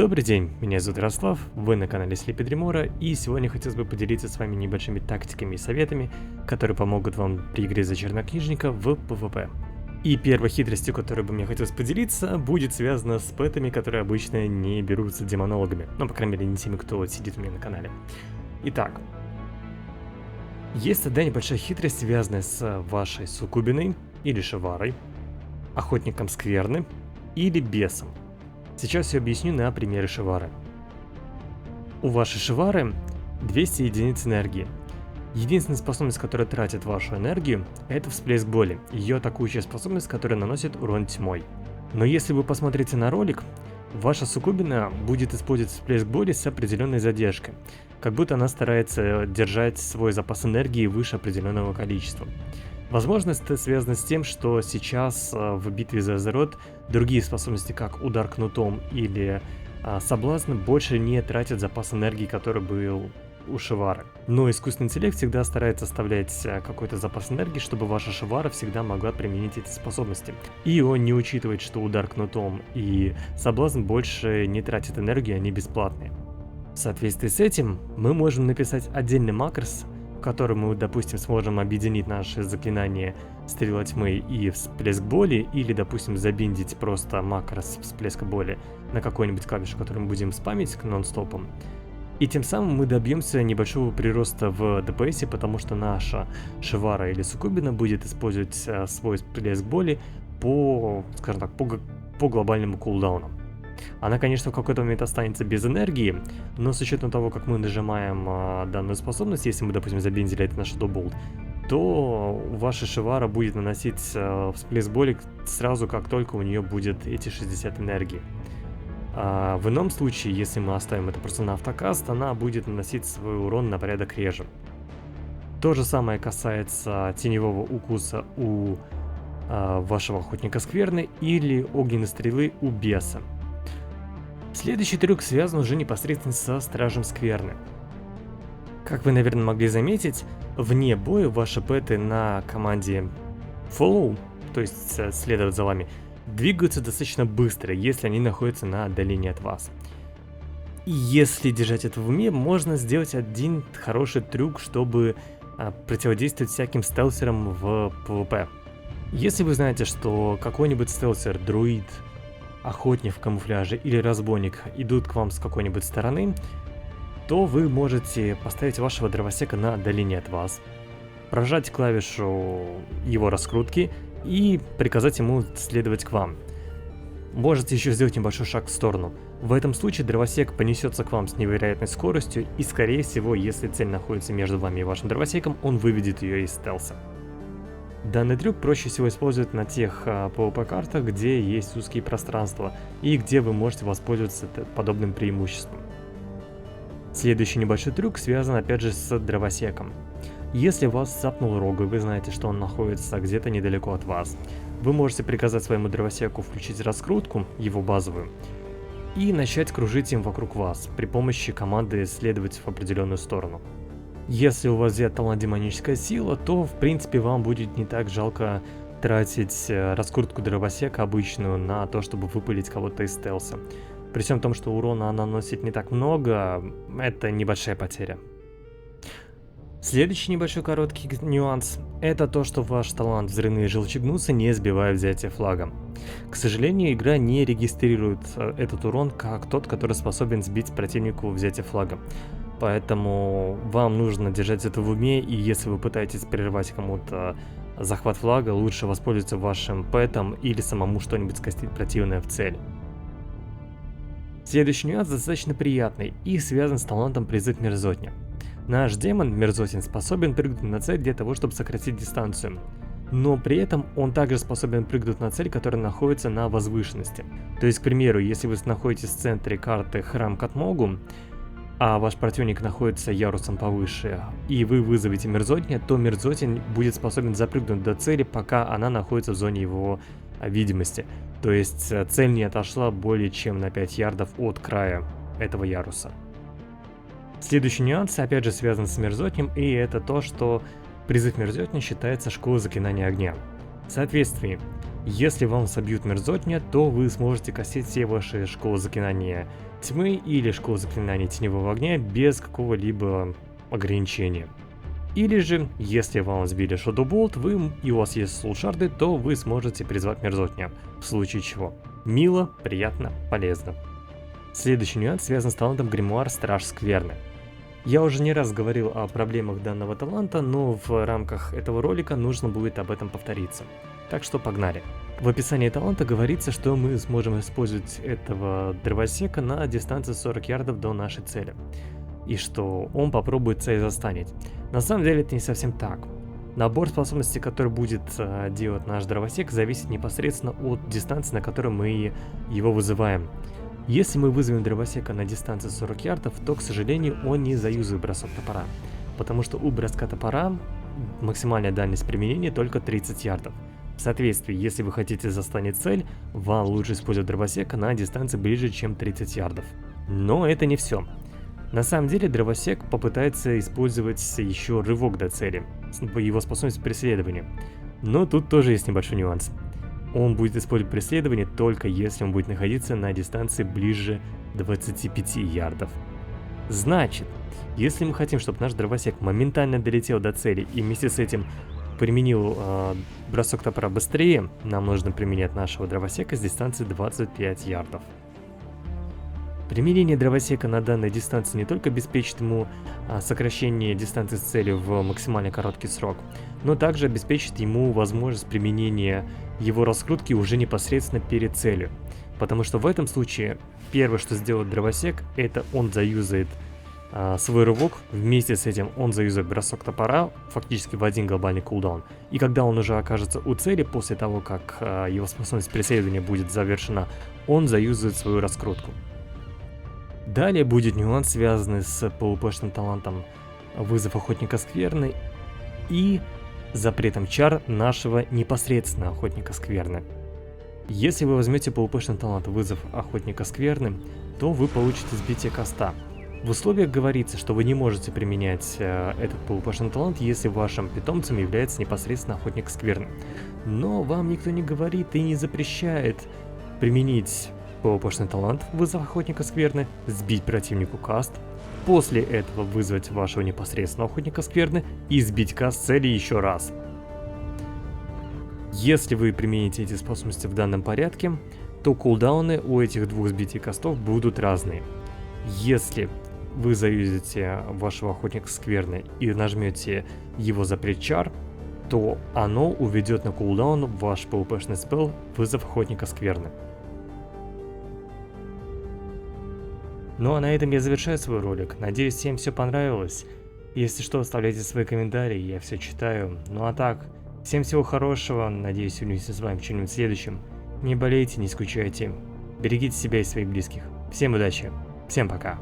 Добрый день, меня зовут Ярослав, вы на канале Sleepy Dreamora, и сегодня хотелось бы поделиться с вами небольшими тактиками и советами, которые помогут вам при игре за чернокнижника в PvP. И первой хитростью, которой бы мне хотелось поделиться, будет связана с пэтами, которые обычно не берутся демонологами, ну, по крайней мере, не теми, кто сидит у меня на канале. Итак, есть одна небольшая хитрость, связанная с вашей суккубиной или шиварой, охотником скверны или бесом. Сейчас я объясню на примере шивары. У вашей шивары 200 единиц энергии. Единственная способность, которая тратит вашу энергию, это всплеск боли, ее атакующая способность, которая наносит урон тьмой. Но если вы посмотрите на ролик, ваша суккубина будет использовать всплеск боли с определенной задержкой, как будто она старается держать свой запас энергии выше определенного количества. Возможно, это связано с тем, что сейчас в битве за Азерот другие способности, как удар кнутом или соблазн, больше не тратят запас энергии, который был у шивары. Но искусственный интеллект всегда старается оставлять какой-то запас энергии, чтобы ваша шивара всегда могла применить эти способности. И он не учитывает, что удар кнутом и соблазн больше не тратят энергию, они бесплатные. В соответствии с этим мы можем написать отдельный макрос, в котором мы, допустим, сможем объединить наши заклинания Стрела Тьмы и Всплеск Боли, или, допустим, забиндить просто макрос Всплеска Боли на какую-нибудь клавишу, которую мы будем спамить нон-стопом. И тем самым мы добьемся небольшого прироста в ДПС, потому что наша шивара или суккубина будет использовать свой Всплеск Боли по, скажем так, по глобальному кулдауну. Она, конечно, в какой-то момент останется без энергии, но с учетом того, как мы нажимаем данную способность, если мы, допустим, забиндили это на Shadow Bolt, то ваша шивара будет наносить всплеск боли сразу, как только у нее будет эти 60 энергии. В ином случае, если мы оставим это просто на автокаст, она будет наносить свой урон на порядок реже. То же самое касается теневого укуса у вашего охотника скверны или огненной стрелы у беса. Следующий трюк связан уже непосредственно со Стражем Скверны. Как вы, наверное, могли заметить, вне боя ваши пэты на команде Follow, то есть следовать за вами, двигаются достаточно быстро, если они находятся на отдалении от вас. И если держать это в уме, можно сделать один хороший трюк, чтобы противодействовать всяким стелсерам в PvP. Если вы знаете, что какой-нибудь стелсер, друид, охотник в камуфляже или разбойник идут к вам с какой-нибудь стороны, то вы можете поставить вашего дровосека на отдалении от вас, прожать клавишу его раскрутки и приказать ему следовать к вам. Можете еще сделать небольшой шаг в сторону. В этом случае дровосек понесется к вам с невероятной скоростью, и скорее всего, если цель находится между вами и вашим дровосеком, он выведет ее из стелса. Данный трюк проще всего использовать на тех PvP-картах, где есть узкие пространства и где вы можете воспользоваться подобным преимуществом. Следующий небольшой трюк связан опять же с дровосеком. Если вас цапнул рогу и вы знаете, что он находится где-то недалеко от вас, вы можете приказать своему дровосеку включить раскрутку, его базовую, и начать кружить им вокруг вас при помощи команды следовать в определенную сторону. Если у вас взят талант демоническая сила, то в принципе вам будет не так жалко тратить раскрутку дровосека обычную на то, чтобы выпылить кого-то из стелса. При всем том, что урона она наносит не так много, это небольшая потеря. Следующий небольшой короткий нюанс – это то, что ваш талант взрывные желчегнусы не сбивает взятие флага. К сожалению, игра не регистрирует этот урон как тот, который способен сбить противнику взятие флага. Поэтому вам нужно держать это в уме, и если вы пытаетесь прервать кому-то захват флага, лучше воспользоваться вашим пэтом или самому что-нибудь скостить противное в цель. Следующий нюанс достаточно приятный и связан с талантом Призыв Мерзотня. Наш демон Мерзотин способен прыгнуть на цель для того, чтобы сократить дистанцию. Но при этом он также способен прыгнуть на цель, которая находится на возвышенности. То есть, к примеру, если вы находитесь в центре карты Храм Катмогу, а ваш противник находится ярусом повыше, и вы вызовете Мерзотня, то Мерзотин будет способен запрыгнуть до цели, пока она находится в зоне его видимости. То есть цель не отошла более чем на 5 ярдов от края этого яруса. Следующий нюанс опять же связан с Мерзотнем, и это то, что призыв Мерзотня считается школой заклинания огня. В соответствии, Если вам собьют мерзотня, то вы сможете косить все ваши школы заклинания тьмы или школы заклинания теневого огня без какого-либо ограничения. Или же, если вам сбили Shadow Bolt, и у вас есть слушарды, то вы сможете призвать мерзотня, в случае чего. Мило, приятно, полезно. Следующий нюанс связан с талантом Гримуар Страж Скверны. Я уже не раз говорил о проблемах данного таланта, но в рамках этого ролика нужно будет об этом повториться. Так что погнали. В описании таланта говорится, что мы сможем использовать этого дровосека на дистанции 40 ярдов до нашей цели. И что он попробует цель застанить. На самом деле это не совсем так. Набор способностей, который будет делать наш дровосек, зависит непосредственно от дистанции, на которой мы его вызываем. Если мы вызовем дровосека на дистанции 40 ярдов, то, к сожалению, он не заюзает бросок топора. Потому что у броска топора максимальная дальность применения только 30 ярдов. В соответствии, если вы хотите застанить цель, вам лучше использовать дровосека на дистанции ближе, чем 30 ярдов. Но это не все. На самом деле дровосек попытается использовать еще рывок до цели, его способность преследования. Но тут тоже есть небольшой нюанс. Он будет использовать преследование только если он будет находиться на дистанции ближе 25 ярдов. Значит, если мы хотим, чтобы наш дровосек моментально долетел до цели и вместе с этим применил бросок топора быстрее, нам нужно применять нашего дровосека с дистанции 25 ярдов. Применение дровосека на данной дистанции не только обеспечит ему сокращение дистанции с целью в максимально короткий срок, но также обеспечит ему возможность применения его раскрутки уже непосредственно перед целью. Потому что в этом случае первое, что сделает дровосек, это он заюзает свой рывок, вместе с этим он заюзает бросок топора фактически в один глобальный кулдаун. И когда он уже окажется у цели, после того, как его способность преследования будет завершена, он заюзает свою раскрутку. Далее будет нюанс, связанный с PvP-шным талантом вызов Охотника Скверны и запретом чар нашего непосредственно Охотника Скверны. Если вы возьмете PvP-шный талант вызов Охотника Скверны, то вы получите сбитие коста. В условиях говорится, что вы не можете применять этот PvP-шный талант, если вашим питомцем является непосредственно Охотник Скверны. Но вам никто не говорит и не запрещает применить PvP-шный талант вызов Охотника Скверны, сбить противнику каст, после этого вызвать вашего непосредственного Охотника Скверны и сбить каст цели еще раз. Если вы примените эти способности в данном порядке, то кулдауны у этих двух сбитий кастов будут разные. Если вы заюзите вашего Охотника Скверны и нажмете его запрет чар, то оно уведет на кулдаун ваш PvP-шный спелл вызов Охотника Скверны. Ну а на этом я завершаю свой ролик. Надеюсь, всем все понравилось. Если что, оставляйте свои комментарии, я все читаю. Ну а так, всем всего хорошего. Надеюсь, увидимся с вами в чем-нибудь следующем. Не болейте, не скучайте. Берегите себя и своих близких. Всем удачи. Всем пока.